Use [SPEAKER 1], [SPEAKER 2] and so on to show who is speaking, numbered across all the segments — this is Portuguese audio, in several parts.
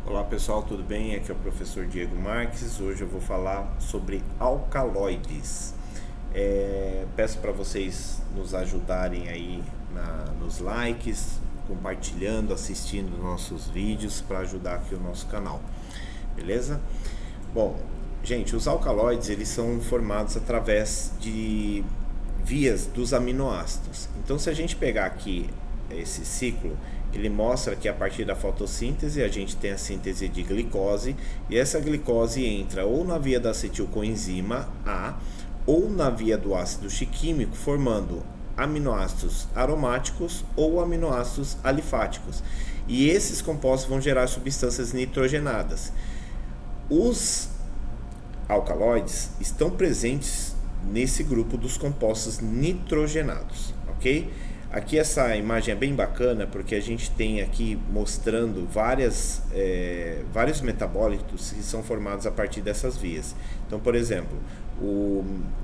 [SPEAKER 1] Olá pessoal, tudo bem? Aqui é o professor Diego Marques. Hoje eu vou falar sobre alcaloides. Peço para vocês nos ajudarem aí nos likes, compartilhando, assistindo nossos vídeos para ajudar aqui o nosso canal, beleza? Bom, gente, os alcaloides eles são formados através de vias dos aminoácidos. Então, se a gente pegar aqui esse ciclo, ele mostra que a partir da fotossíntese a gente tem a síntese de glicose, e essa glicose entra ou na via da acetilcoenzima A ou na via do ácido chiquímico, formando aminoácidos aromáticos ou aminoácidos alifáticos. E esses compostos vão gerar substâncias nitrogenadas. Os alcaloides estão presentes nesse grupo dos compostos nitrogenados, ok? Aqui essa imagem é bem bacana porque a gente tem aqui mostrando vários metabólitos que são formados a partir dessas vias. Então, por exemplo,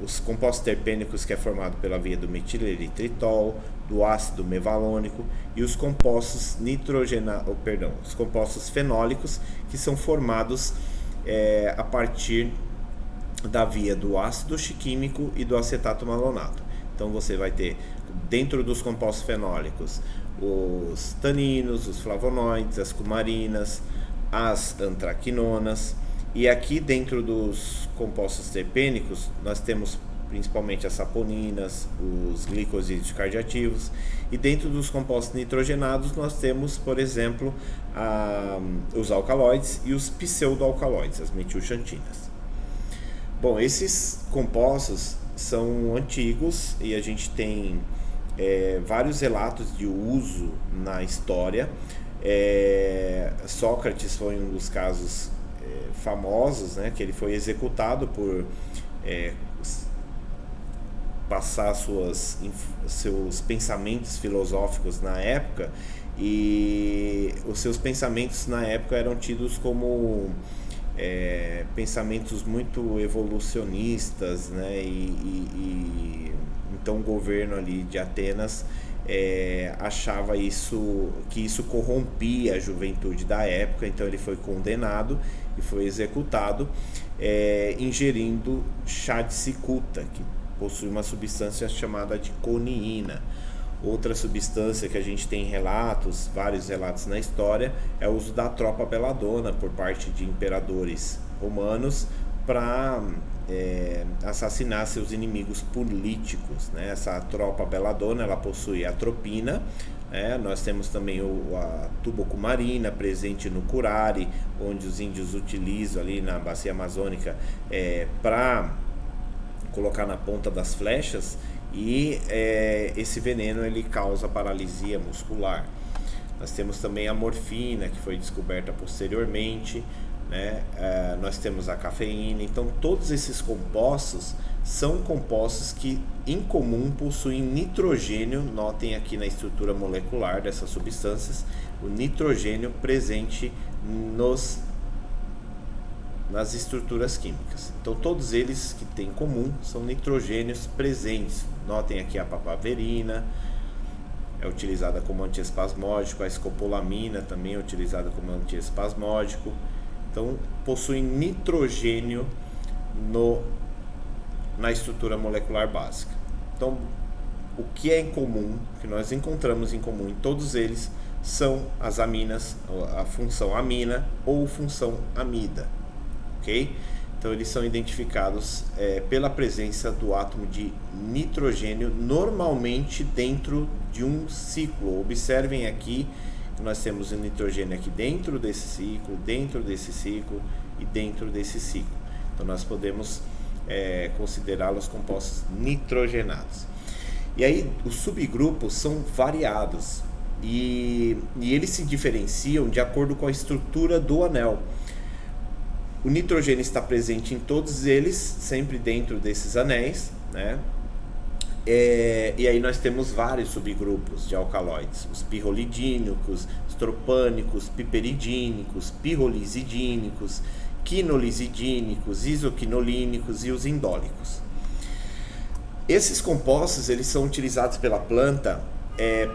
[SPEAKER 1] os compostos terpênicos, que é formado pela via do metileritritol, do ácido mevalônico, e os compostos os compostos fenólicos, que são formados a partir da via do ácido chiquímico e do acetato malonato. Então você vai ter dentro dos compostos fenólicos os taninos, os flavonoides, as cumarinas, as antraquinonas, e aqui dentro dos compostos terpênicos nós temos principalmente as saponinas, os glicosídeos cardioativos, e dentro dos compostos nitrogenados nós temos, por exemplo, os alcaloides e os pseudoalcaloides, as metilxantinas. Bom, esses compostos são antigos e a gente tem vários relatos de uso na história. Sócrates foi um dos casos famosos, né, que ele foi executado por passar seus pensamentos filosóficos na época, e os seus pensamentos na época eram tidos como pensamentos muito evolucionistas, né? Então o governo ali de Atenas achava que isso corrompia a juventude da época. Então ele foi condenado e foi executado ingerindo chá de cicuta, que possui uma substância chamada de coniina. Outra substância que a gente tem vários relatos na história, é o uso da tropa beladona por parte de imperadores romanos para assassinar seus inimigos políticos, né? Essa tropa beladona, ela possui atropina, nós temos também a tubocumarina presente no curare, onde os índios utilizam ali na bacia amazônica para colocar na ponta das flechas. E esse veneno ele causa paralisia muscular. Nós temos também a morfina, que foi descoberta posteriormente, né? Nós temos a cafeína. Então todos esses compostos são compostos que em comum possuem nitrogênio. Notem aqui na estrutura molecular dessas substâncias o nitrogênio presente nas estruturas químicas. Então todos eles que têm em comum são nitrogênios presentes. Notem aqui a papaverina é utilizada como antiespasmódico, a escopolamina também é utilizada como antiespasmódico. Então possuem nitrogênio na estrutura molecular básica. Então o que é em comum, que nós encontramos em comum em todos eles, são as aminas, a função amina ou função amida. Okay? Então eles são identificados pela presença do átomo de nitrogênio, normalmente dentro de um ciclo. Observem aqui que nós temos o nitrogênio aqui dentro desse ciclo, dentro desse ciclo e dentro desse ciclo. Então nós podemos considerá-los compostos nitrogenados. E aí os subgrupos são variados e eles se diferenciam de acordo com a estrutura do anel. O nitrogênio está presente em todos eles, sempre dentro desses anéis, né? E aí nós temos vários subgrupos de alcaloides: os pirrolidínicos, estropânicos, piperidínicos, pirrolizidínicos, quinolizidínicos, isoquinolínicos e os indólicos. Esses compostos eles são utilizados pela planta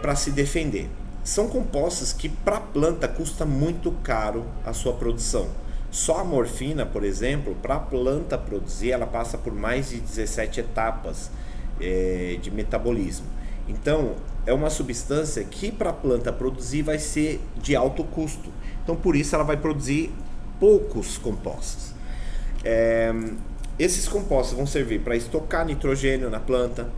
[SPEAKER 1] para se defender. são compostos que para a planta custa muito caro a sua produção. Só a morfina, por exemplo, para a planta produzir, ela passa por mais de 17 etapas de metabolismo. Então, é uma substância que para a planta produzir vai ser de alto custo. Então, por isso ela vai produzir poucos compostos. Esses compostos vão servir para estocar nitrogênio na planta,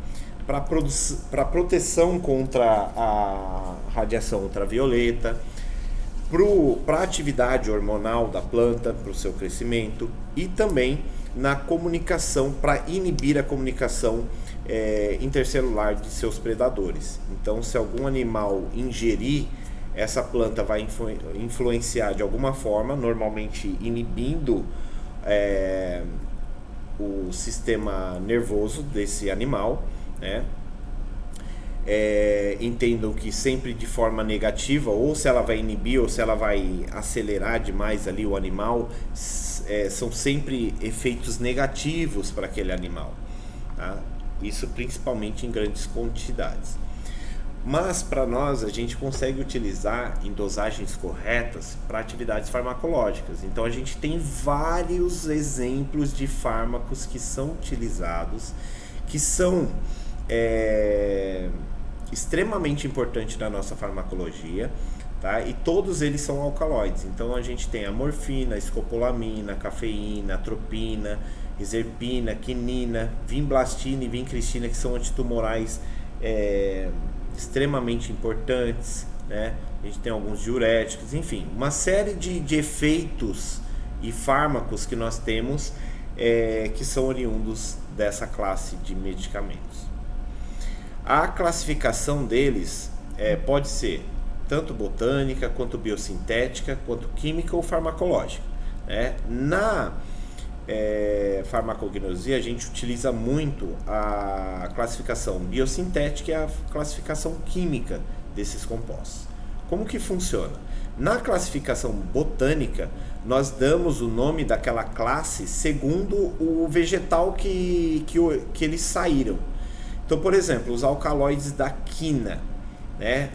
[SPEAKER 1] para proteção contra a radiação ultravioleta, para a atividade hormonal da planta, para o seu crescimento, e também na comunicação, para inibir a comunicação intercelular de seus predadores. Então, se algum animal ingerir, essa planta vai influenciar de alguma forma, normalmente inibindo o sistema nervoso desse animal, né? Entendam que sempre de forma negativa, ou se ela vai inibir ou se ela vai acelerar demais ali o animal, são sempre efeitos negativos para aquele animal, tá? Isso principalmente em grandes quantidades. Mas para nós a gente consegue utilizar em dosagens corretas para atividades farmacológicas. Então a gente tem vários exemplos de fármacos que são utilizados, que são extremamente importantes na nossa farmacologia, tá? E todos eles são alcaloides. Então a gente tem a morfina, a escopolamina, a cafeína, a atropina, reserpina, quinina, vinblastina e vincristina, que são antitumorais extremamente importantes, né? A gente tem alguns diuréticos, enfim, uma série de efeitos e fármacos que nós temos que são oriundos dessa classe de medicamentos. A classificação deles pode ser tanto botânica, quanto biosintética, quanto química ou farmacológica, né? Na farmacognosia a gente utiliza muito a classificação biosintética e a classificação química desses compostos. Como que funciona? Na classificação botânica, nós damos o nome daquela classe segundo o vegetal que eles saíram. Então, por exemplo, os alcaloides da quina, né?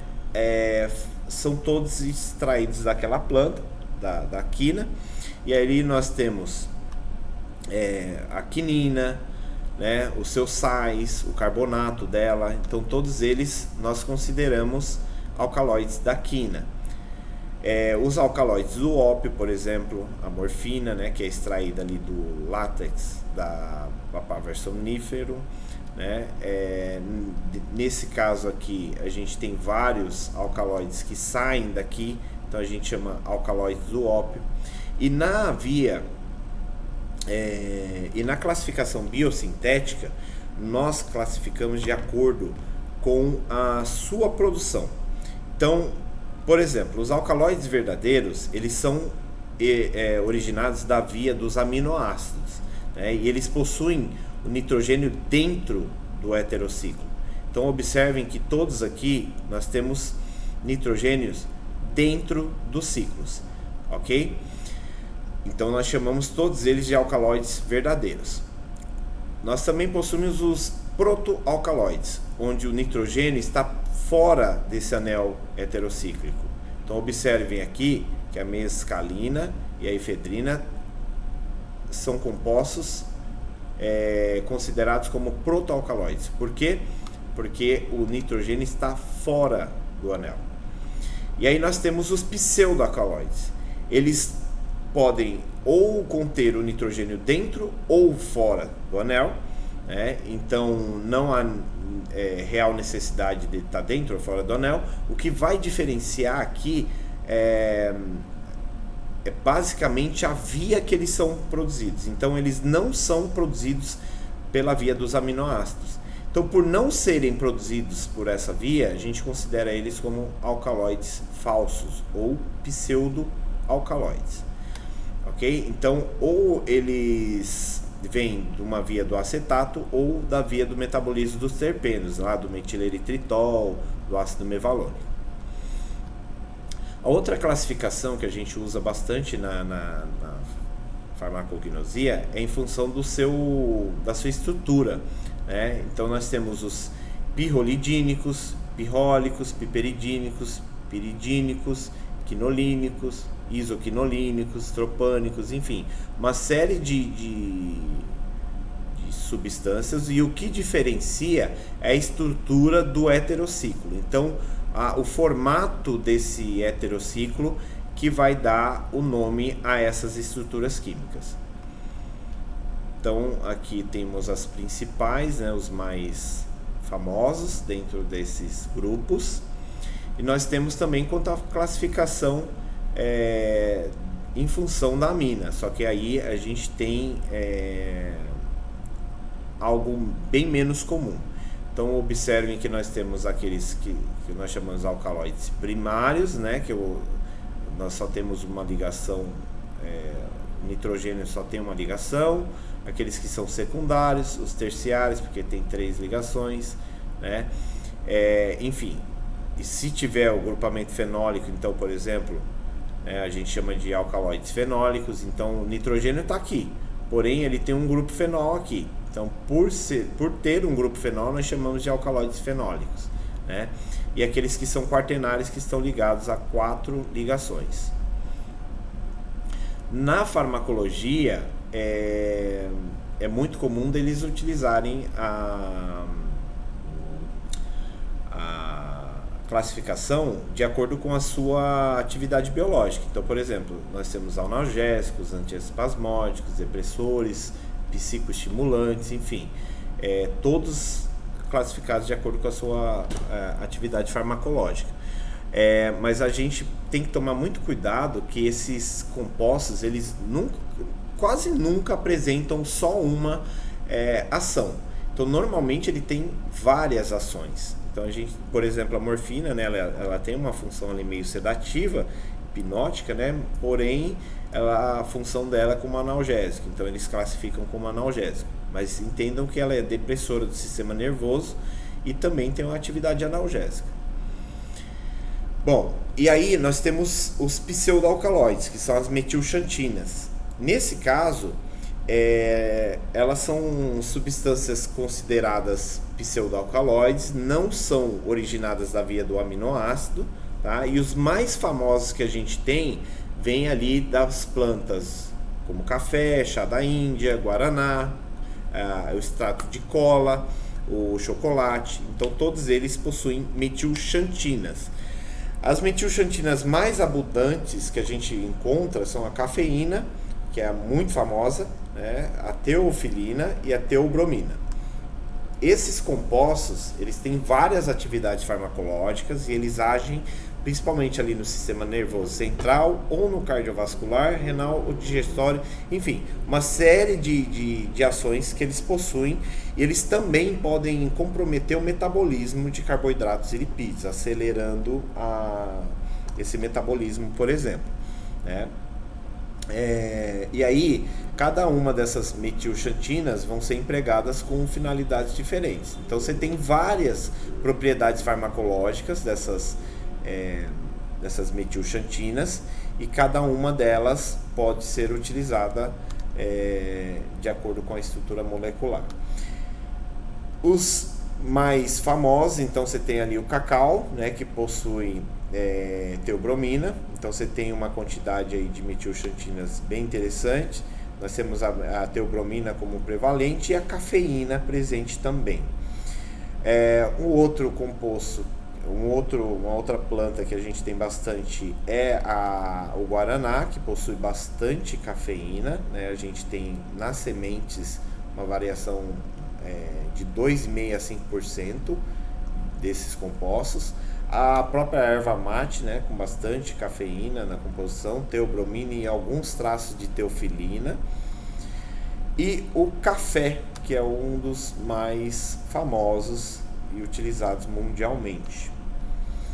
[SPEAKER 1] São todos extraídos daquela planta, da quina, e aí nós temos a quinina, né? Os seus sais, o carbonato dela. Então, todos eles nós consideramos alcaloides da quina. Os alcaloides do ópio, por exemplo, a morfina, né, que é extraída ali do látex da Papaver somnífero, né? Nesse caso aqui a gente tem vários alcaloides que saem daqui, então a gente chama alcaloides do ópio. E na classificação biosintética, nós classificamos de acordo com a sua produção. Então, por exemplo, os alcaloides verdadeiros, eles são originados da via dos aminoácidos, né? E eles possuem o nitrogênio dentro do heterociclo. Então observem que todos aqui nós temos nitrogênios dentro dos ciclos, ok? Então nós chamamos todos eles de alcaloides verdadeiros. Nós também possuímos os protoalcaloides, onde o nitrogênio está fora desse anel heterocíclico. Então observem aqui que a mescalina e a efedrina são compostos considerados como protoalcaloides. Por quê? Porque o nitrogênio está fora do anel. E aí nós temos os pseudoalcaloides. Eles podem ou conter o nitrogênio dentro ou fora do anel, né? Então não há real necessidade de estar dentro ou fora do anel. O que vai diferenciar aqui é basicamente a via que eles são produzidos. Então eles não são produzidos pela via dos aminoácidos. Então, por não serem produzidos por essa via, a gente considera eles como alcaloides falsos ou pseudo-alcaloides, ok? Então, ou eles vêm de uma via do acetato ou da via do metabolismo dos terpenos, lá do metileritritol, do ácido mevalônico. A outra classificação que a gente usa bastante na farmacognosia é em função da sua estrutura, né? Então nós temos os pirrolidínicos, pirrólicos, piperidínicos, piridínicos, quinolínicos, isoquinolínicos, tropânicos, enfim, uma série de substâncias, e o que diferencia é a estrutura do heterociclo. Então, o formato desse heterociclo que vai dar o nome a essas estruturas químicas. Então, aqui temos as principais, né, os mais famosos dentro desses grupos. E nós temos também quanto à classificação em função da amina, só que aí a gente tem algo bem menos comum. Então observem que nós temos aqueles que nós chamamos de alcaloides primários, né, nós só temos uma ligação, nitrogênio só tem uma ligação, aqueles que são secundários, os terciários, porque tem 3 ligações, né? Enfim, e se tiver o grupamento fenólico, então, por exemplo, a gente chama de alcaloides fenólicos. Então o nitrogênio está aqui, porém ele tem um grupo fenol aqui. Então, por ter um grupo fenol, nós chamamos de alcaloides fenólicos, né? E aqueles que são quaternários, que estão ligados a 4 ligações. Na farmacologia, é muito comum deles utilizarem a classificação de acordo com a sua atividade biológica. Então, por exemplo, nós temos analgésicos, antiespasmódicos, depressores, psicoestimulantes, enfim, todos classificados de acordo com a sua atividade farmacológica. Mas a gente tem que tomar muito cuidado que esses compostos, eles quase nunca apresentam só uma ação. Então, normalmente ele tem várias ações. Então, por exemplo, a morfina, né, ela tem uma função ali meio sedativa, hipnótica, né? Porém, a função dela é como analgésico. Então, eles classificam como analgésico. Mas entendam que ela é depressora do sistema nervoso e também tem uma atividade analgésica. Bom, e aí nós temos os pseudoalcaloides, que são as metilxantinas. Nesse caso, elas são substâncias consideradas pseudoalcaloides, não são originadas da via do aminoácido, tá? E os mais famosos que a gente tem vêm ali das plantas, como café, chá da Índia, guaraná, o extrato de cola, o chocolate. Então todos eles possuem metilxantinas. As metilxantinas mais abundantes que a gente encontra são a cafeína, que é muito famosa, né? A teofilina e a teobromina. Esses compostos, eles têm várias atividades farmacológicas e eles agem principalmente ali no sistema nervoso central ou no cardiovascular, renal ou digestório, enfim, uma série de ações que eles possuem, e eles também podem comprometer o metabolismo de carboidratos e lipídios, acelerando esse metabolismo, por exemplo, né? E aí, cada uma dessas metilxantinas vão ser empregadas com finalidades diferentes. Então, você tem várias propriedades farmacológicas dessas metilxantinas, e cada uma delas pode ser utilizada de acordo com a estrutura molecular. Os mais famosos, então você tem ali o cacau, né, que possui teobromina. Então você tem uma quantidade aí de metilxantinas bem interessante. Nós temos a teobromina como prevalente e a cafeína presente também. Um outro composto, uma outra planta que a gente tem bastante é o guaraná, que possui bastante cafeína, né? A gente tem nas sementes uma variação de 2,5% a 5% desses compostos. A própria erva mate, né, com bastante cafeína na composição, teobromina e alguns traços de teofilina. E o café, que é um dos mais famosos e utilizados mundialmente.